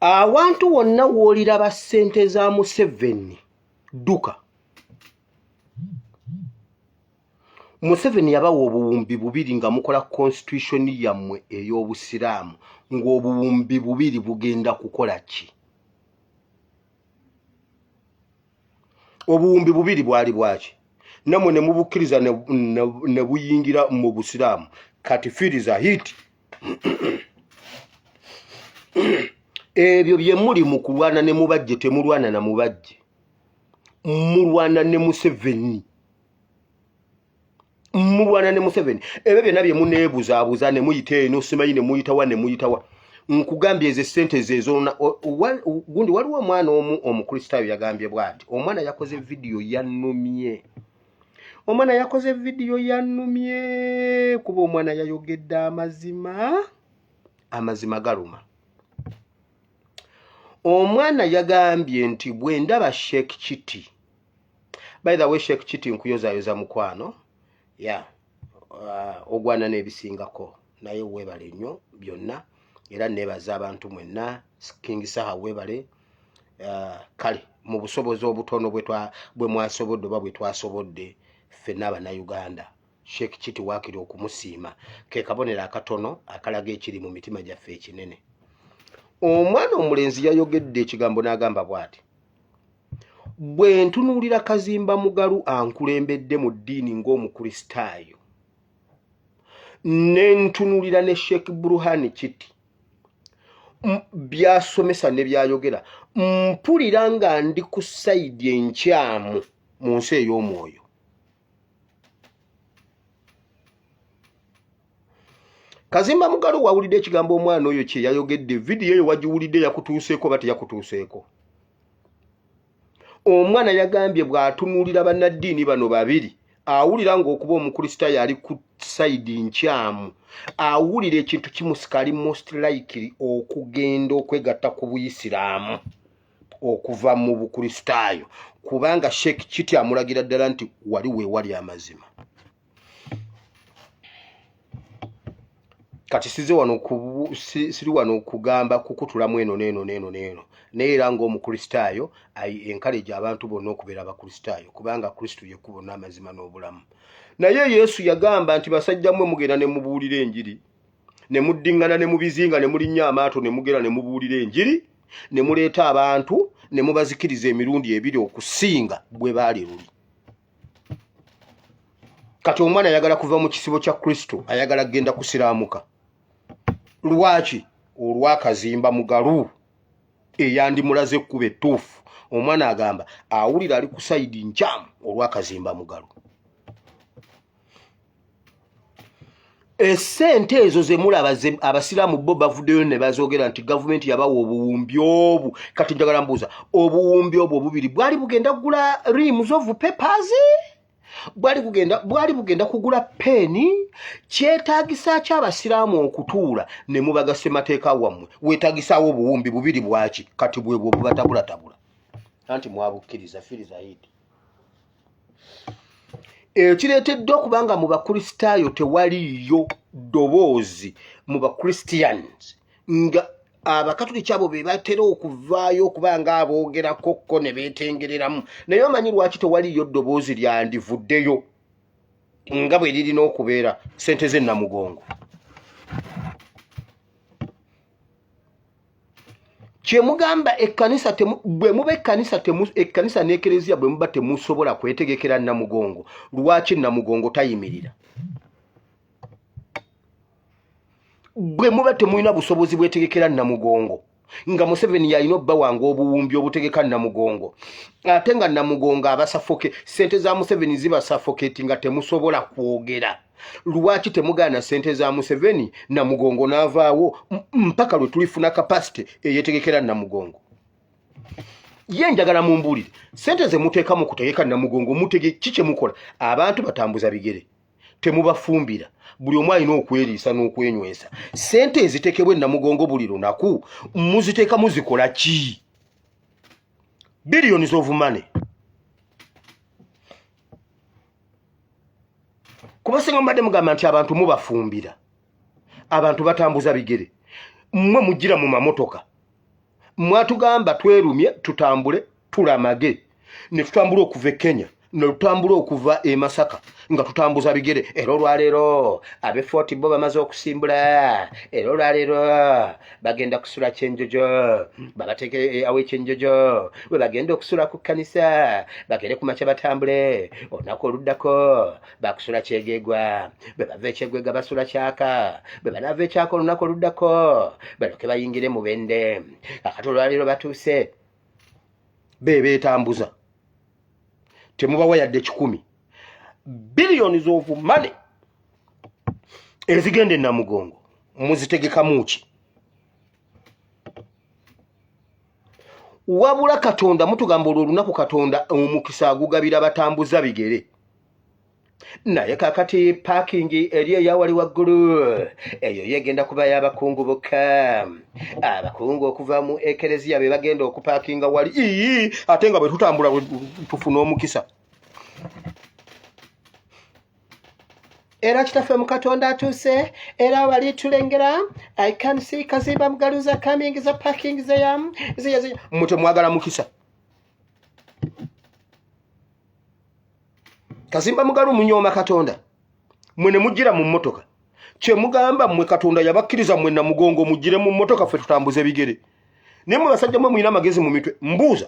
Awantu wonna wooliraba ssente za Museveni duka. Museveni yabawa obuwumbi bubiri nga mukola constitution yammwe ey'obusiraamu ng'obuwumbi bubiri bugenda kukola ki? Obuwumbi bubiri bwali bwaki? Namwe ne mubukkiriza ne buyingira mu busiraamu. Kati firiza hiti. Ebyo bye muli mu kulwana ne mubajje temulwana na mubajje. Mulwana ne Museveni. Mulwana ne Museveni. Ebyo byonna bye muneebuzaabuza ne muyita eno simanyi ne muyitawa ne muyitawa. Nkugambye ezo ssente zezo gundi waliwo omwana omu omukristaayo yagambye bw'ati. Omwana yakoze vidiyo yannumye. Omwana yakoze vidiyo yannumye kuba omwana yayogedde amazima galuma. Omwana yagambye nti bwe ndaba Sheikh Chiti. By the way, Sheikh Chiti nkuyozaayoza mukwano. Ogwana n'ebisingako naye weebale nnyo byonna era neebaza abantu mwenna. King Saha weebale. Kale mu busobozi obutono bwe mwasobodde oba bwe twasobodde ffenna Abannayuganda, Sheikh Chiti waakiri okumusiima ke kabonero akatono akalaga ekiri mu mitima gyaffe ekinene. Omwana omulenzi yayogedde ekigambo n'agamba bw'ati: bwe ntunuulira Kazimba Mugalu ankulembedde mu ddiini ng'omukristaayo, ne ntunuulira ne Sheikh Burhan Chiti byasomesa ne byayogera, mpulira nga ndi ku sayidi enkyamu mu nsi ey'omwoyo. Kazimba Mugalu wawulidde ekigambo omwana oyo kye yayogedde, vidiyo eyo wagiwulidde yakutuuseeko ba teyakutuuseeko? Omwana yagambye bw'atunuulira bannaddiini bano babiri awulira ng'okuba omukristaayo ali ku sayidi nkyamu, awulira ekintu kimusika ali most likely okugenda okwegatta ku Buyisiraamu okuva mu bukristaayo, kubanga Sheikh Chiti amulagira ddala nti wali weewali amazima. Kati siri wano okugamba kukutulamu eno n'eno naye era ng'omukristaayo encourage abantu bonna okubeera abakristaayo kubanga Kristo ye kkubo n'amazima n'obulamu. Naye Yesu yagamba nti basajja mmwe mugenda ne mubuulira enjiri, ne muddingana ne mubizinga ne mulinnya amaato ne mugenda ne mubuulira enjiri, ne muleeta abantu ne mubazikiriza emirundi ebiri okusinga bwe baali luli. Kati omwana ayagala kuva mu kisibo kya Kristo, ayagala kugenda kusiraamuka. Lwaki? Olwa Kazimba Mugalu eyandimulaze ekkuba ettuufu. Omwana agamba awulira ali ku sayidi nkyamu olwa Kazimba Mugalu. Essente ezo ze mulaba abasiraamu bo bavuddeyo ne bazoogera nti gavumenti yabawa obuwumbi obu. Kati njagala mbuuza, obuwumbi obwo bubiri bwali bugenda kugula reams of papers? Bwali bugenda kugula peni? Kyetaagisa ky'abasiraamu okutuula ne mubagasa emateeka wammwe weetaagisaawo obuwumbi bubiri bwaki? Kati bwe bwo bubatabulatabula anti mwabukkiriza firiza hiti. Kireetedde okubanga mu bakristaayo tewaliyo ddoboozi mu bakristians nga abakatoliki abo be batera okuvaayo okubanga aboogerakokko ne beetengereramu. Naye omanyi lwaki tewaliyo ddoboozi lyandivuddeyo nga bwe lirina okubeera? Ssente z'ennamugongo. Kyemugamba ekkanisa bwe muba ekkanisa n'ekereziya bwe muba temusobola kwetegekera Namugongo, lwaki Namugongo tayimirira? Bwe muba temulina busobozi bwetegekera Namugongo, nga Museveni yalina obbawanga obuwumbi obutegeka Namugongo, ate nga Namugongo abasafoke, ssente za Museveni zibasafoketi nga temusobola kwogera, lwaki temugaana ssente za Museveni Namugongo n'avaawo mpaka lwe tulifuna kapasite eyetegekera Namugongo? Ye njagala mumbuulire, ssente ze muteeka mu kutegeka Namugongo ki kye mukola? Abantu batambuza bigere, temubafumbira, buli omu alina okweriisa n'okwenywesa. Ssente ezitekebwa Namugongo buli lunaku muziteeka muzikola ki? Billions of money. Kuba singa mbadde mugamba nti abantu mubafumbira, abantu batambuza bigere, mmwe mujjira mu mamotoka, mwatugamba twerumye tutambule tulamage ne tutambula okuva Kenya ne tutambula okuva Masaka nga tutambuza bigere olwaleero abe Fort bo bamaze okusimbula olwaleero bagenda kusula kyenjojo babateke awe kyenjojo we bagenda okusula ku kanisa bagere ku macha batambule onako oluddako bakusula kyegegwa bebava ekyegwega basula kyaka bebanava ekyaka olunako oluddako baloke bayingire mu bende akati olwaleero batuuse bebeetambuza temubawa yadde 10 billions of money ezigende Namugongo muzitegeka muki wabula Katonda mutugamba olunaku Katonda omukisa agugabira batambuza bigere naye kakati parking eri eyawali waggulu eyo yegenda kuba y'abakungu bokka abakungu okuva mu ekereziya be bagenda okuparkinga wali ate nga bwe tutambula tufuna omukisa era kitaffe mu Katonda atuuse era wali tulengera I can see Kazimba Mugaluza coming za parking zeyam mute mwagala mukisa Kazimba Mugalu munyoma Katonda mwene mujira mu motoka kye mugamba mwe Katonda yabakkiriza mwe Namugongo mujire mu motoka fe tutambuze bigere nemwe basajja mwe mwina magezi mu mitwe mbuuza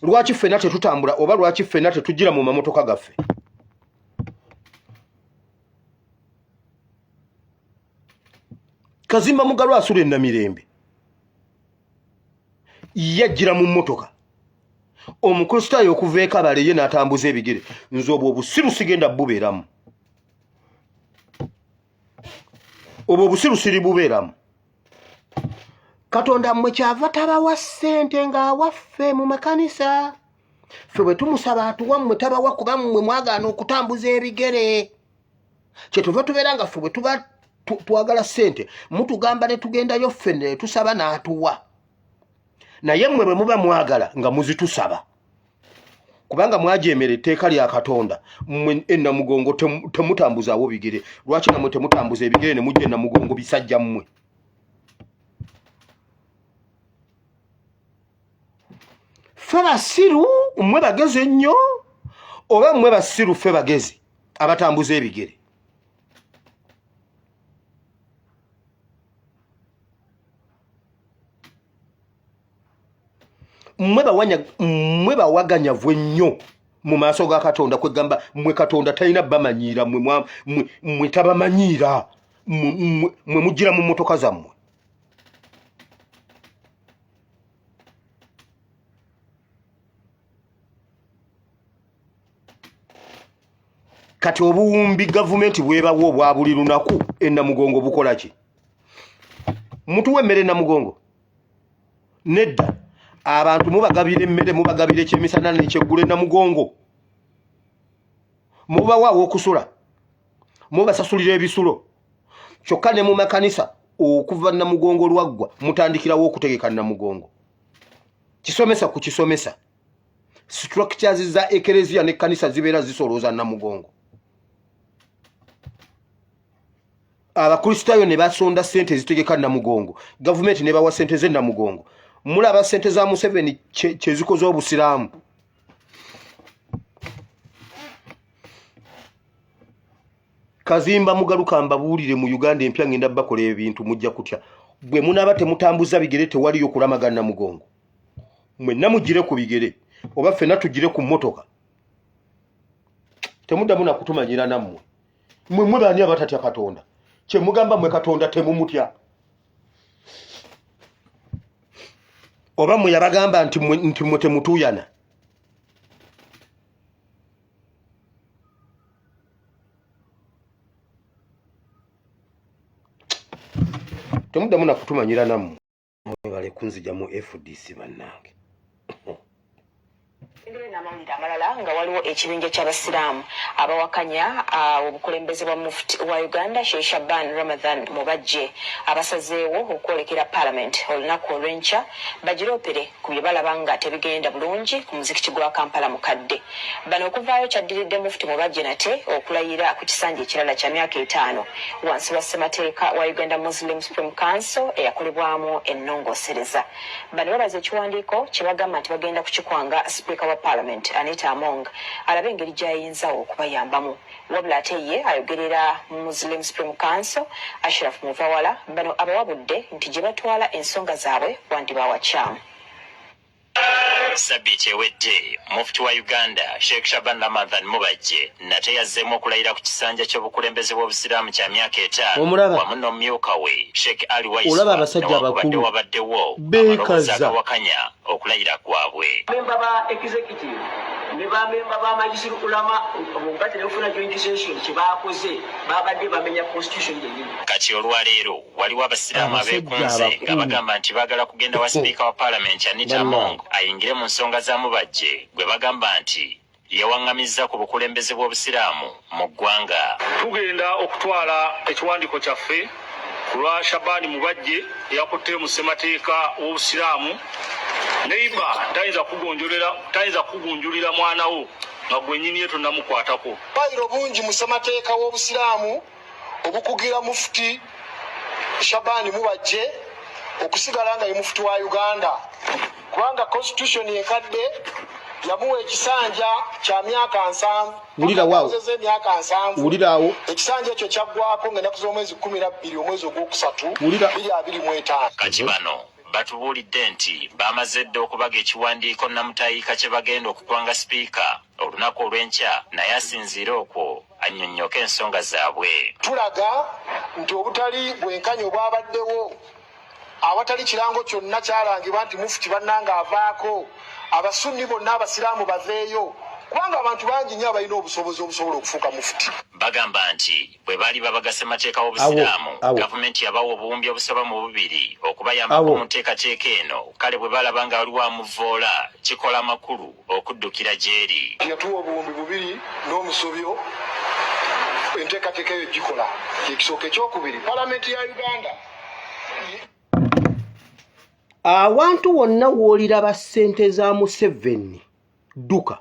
lwaki ffena tetutambula oba lwaki ffena tetujira mu mamotoka gaffe Kazimba Mugalu asula Namirembe yajira mu motoka omukristaayo okuva Kabale ye n'atambuza ebigere nze obwo obusiru sigenda bubeeramu obwo obusiru siri bubeeramu Katonda mmwe kyava tabawa ssente ng'awaffe mu makanisa ffe bwe tumusaba atuwa mmwe tabawa kuba mmwe mwagaana okutambuza ebigere kyetuva tubeera nga ffe bwe tuba twagala ssente mutugamba ne tugendayo ffe ne tusaba n'atuwa naye mmwe bwe muba mwagala nga muzitusaba kubanga mwajeemera etteeka lya Katonda mmwe Namugongo temutambuzaawo bigere lwaki namwe temutambuza ebigere ne mujja Namugongo bisajja mmwe ffe basiru mmwe bagezi ennyo oba mmwe basiru ffe bagezi abatambuza ebigere mmwe bawaganyavu ennyo mu maaso ga Katonda kwegamba mmwe Katonda talina bamanyiira mmwe tabamanyiira mmwe mujjira mu motoka zammwe kati obuwumbi gavumenti bwebawo obwa buli lunaku Namugongo bukola ki mutuwe emmere Namugongo nedda abantu mubagabira emmere mubagabira ekyemisana n'ekyeggulo Namugongo mubawaawo okusula mubasasulira ebisulo kyokka ne mu makanisa okuva Namugongo lwaggwa mutandikirawo okutegeka Namugongo kisomesa ku kisomesa structures za ekereziya n'ekkanisa zibeera zisolooza Namugongo abakristaayo ne basonda ssente zitegeka Namugongo gavumenti ne bawa ssente ze Namugongo mulaba ssente za Museveni kyezikoze obusiraamu Kazimba Mugalu kambabuulire mu Uganda empya ngenda bakola ebintu mujja kutya bwe munaba temutambuza bigere tewaliyo kulamaga Namugongo mwenna mugire ku bigere oba ffenna tugire ku mmotoka temuddamu nakutumanyira nammwe mmwe baani abatatya Katonda kye mugamba mmwe Katonda temumutya oba mmwe yabagamba nti mmwe temutuuyana temuddamu nakutumanyira nammwe bale kunzija mu FDC bannange N'amawulire amalala nga waliwo ekibinja ky'abasiraamu abawakanya obukulembeze bwa mufti wa Uganda Sheikh Shaban Ramadan Mubajje abasazeewo okwolekera Parliament olunaku olw'enkya bagiroopere ku bye balaba nga tebigenda bulungi ku muzikiti gwa Kampala mukadde. Bano okuvaayo kyaddiridde mufti Mubajje nate okulayira ku kisanja ekirala kya myaka 5 wansi wa ssemateeka wa Uganda Muslim Supreme Council eyakolebwamu ennongoosereza. Bano babaza ekiwandiiko kye bagamba nti bagenda kukikwanga Speaker wa Parliament Anita Among alabe engeri gy'ayinza okubayambamu. Wabula ate ye ayogerera mu Muslim Supreme Council Ashraf Muvawala bano abawabudde nti gye batwala ensonga zaabwe wandibawakyamu. Sabbiiti ewedde mufti wa Uganda Sheikh Shaban Ramadan Mubajje nate yazzeemu okulayira ku kisanja ky'obukulembeze bw'obusiraamu kya myaka 5 wamu n'omumyuka we Sheikh Ali Wais olaba abasajja abakulu wabaddewo amaloboozi agawakanya okulayira kwabwe. Memba ba executive ne bamemba b'amajlisi ulama obugate n'ofuna joint session kye baakoze babadde bamenya constitution yennyini. Kati olwaleero waliwo abasiraamu abeekunze nga bagamba nti baagala kugenda wa Speaker wa Parliament Anita Among ayingire mu nsonga za Mubajje gwe bagamba nti yawaŋŋamizza ku bukulembeze bw'obusiraamu mu ggwanga. Tugenda okutwala ekiwandiiko kyaffe ku lwa Shabani Mubajje eyakutte mu ssemateeka w'obusiraamu. Neiba tayinza kugunjulira mwana wo nga gwe nnyini ye tonnamukwatako. Bayiro bungi mu ssemateeka w'obusiraamu obukugira mufti Shabani Mubajje okusigala nga ye mufti wa Uganda kubanga constitution enkadde yamuwa ekisanja kya myaka 7. Wulirawo ekisanja ekyo kyaggwako ng'ennaku z'omwezi 12 omwezi ogwokusatu 2025. Kati bano batubuulidde nti baamaze dda okubaga ekiwandiiko namutayiika kye bagenda okukwanga sipiika olunaku olw'enkya naye asinziire okwo annyonnyoke ensonga zaabwe. Tulaga nti obutali bwenkanya obwabaddewo awatali kirango kyonna kyalangibwa nti mufti bannanga avaako abasunni bonna abasiraamu baveeyo kubanga abantu bangi nnyo abalina obusobozi obusobola okufuuka mufti. Bagamba nti bwe baali babaga ssemateeka w'obusiraamu gavumenti yabawa obuwumbi obusoba mu 2 okubayambako mu nteekateeka eno kale bwe balaba nga waliwo amuvoola kikola makulu okuddukira gy'eri. Yatuwa obuwumbi 2 n'omusobyo enteekateeka eyo gikola ekisooka ekyokubiri Palamenti ya Uganda. Awantu wonna w'oliraba ssente za Museveni dduka